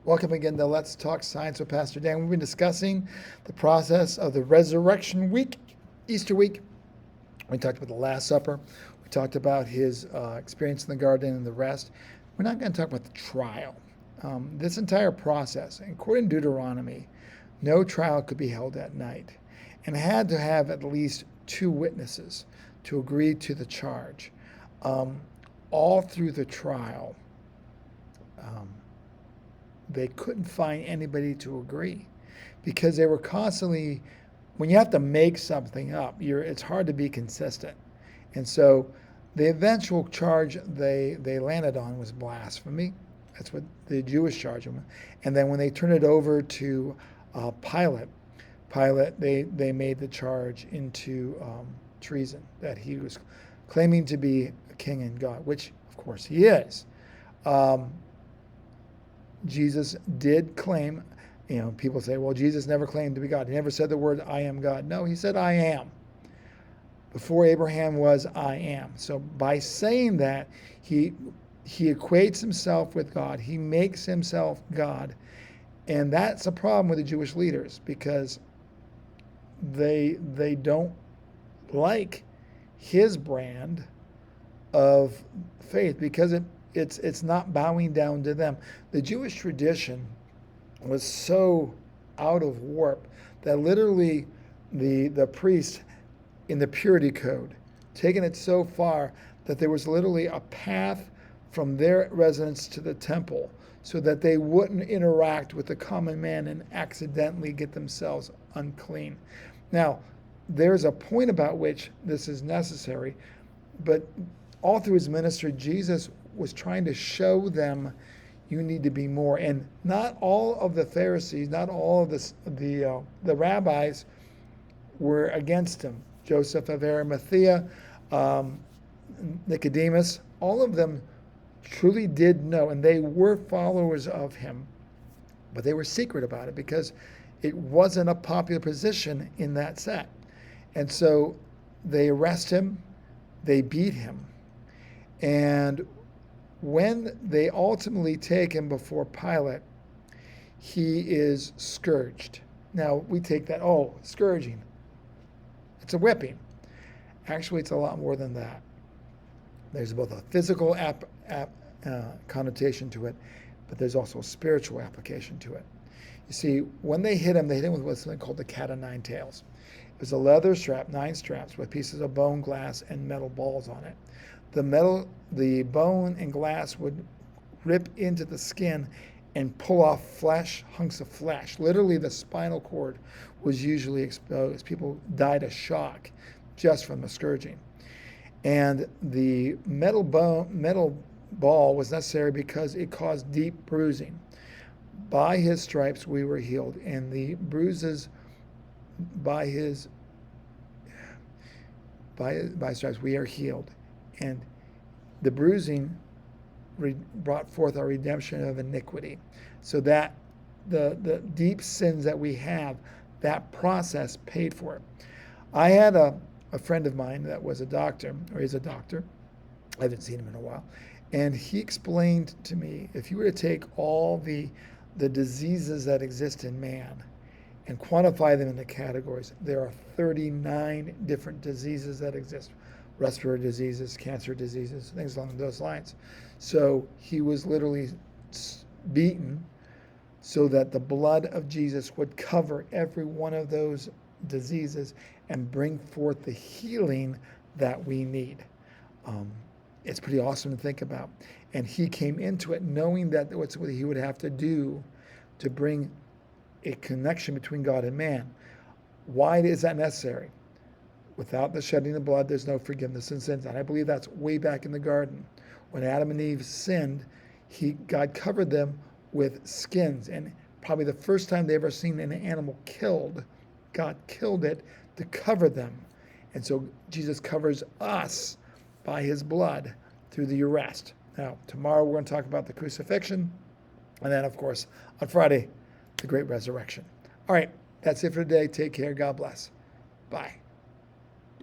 Welcome again to Let's Talk Science with Pastor Dan. We've been discussing the process of the resurrection week, Easter week. We talked about the Last Supper. We talked about his experience in the garden and the rest. We're not going to talk about the trial. This entire process, according to Deuteronomy, no trial could be held at night and had to have at least two witnesses to agree to the charge. All through the trial, they couldn't find anybody to agree because they were constantly, when you have to make something up, it's hard to be consistent. And so the eventual charge they landed on was blasphemy. That's what the Jewish charge them. And then when they turned it over to Pilate, they made the charge into treason, that he was claiming to be a king and God, which of course he is. Jesus did claim, people say, well, Jesus never claimed to be God. He never said the word, I am God. No, he said, I am. Before Abraham was, I am. So by saying that, he equates himself with God. He makes himself God. And that's a problem with the Jewish leaders because they don't like his brand of faith because it's not bowing down to them. The Jewish tradition was so out of warp that literally the priest in the purity code taken it so far that there was literally a path from their residence to the temple so that they wouldn't interact with the common man and accidentally get themselves unclean. Now, there's a point about which this is necessary, but all through his ministry, Jesus was trying to show them you need to be more. And not all of the Pharisees, not all of the rabbis were against him. Joseph of Arimathea, Nicodemus, all of them truly did know, and they were followers of him, but they were secret about it because it wasn't a popular position in that set. And so they arrest him, they beat him, and when they ultimately take him before Pilate, he is scourged. Now, we take that, scourging. It's a whipping. Actually, it's a lot more than that. There's both a physical connotation to it, but there's also a spiritual application to it. You see, when they hit him with what's something called the cat o' nine tails. It was a leather strap, 9 straps, with pieces of bone, glass, and metal balls on it. The bone and glass would rip into the skin and pull off hunks of flesh. Literally, the spinal cord was usually exposed. People died of shock just from the scourging. And the metal ball was necessary because it caused deep bruising. By his stripes we were healed, and the bruises by stripes we are healed. And the bruising brought forth our redemption of iniquity. So that the deep sins that we have, that process paid for it. I had a friend of mine that was a doctor, or is a doctor. I haven't seen him in a while. And he explained to me, if you were to take all the diseases that exist in man and quantify them into categories, there are 39 different diseases that exist. Respiratory diseases, cancer diseases, things along those lines. So he was literally beaten so that the blood of Jesus would cover every one of those diseases and bring forth the healing that we need. It's pretty awesome to think about. And he came into it knowing that that's what he would have to do to bring a connection between God and man. Why is that necessary? Without the shedding of blood, there's no forgiveness of sins. And I believe that's way back in the garden. When Adam and Eve sinned, God covered them with skins. And probably the first time they ever seen an animal killed, God killed it to cover them. And so Jesus covers us by his blood through the arrest. Now, tomorrow we're going to talk about the crucifixion. And then, of course, on Friday, the great resurrection. All right, that's it for today. Take care. God bless. Bye.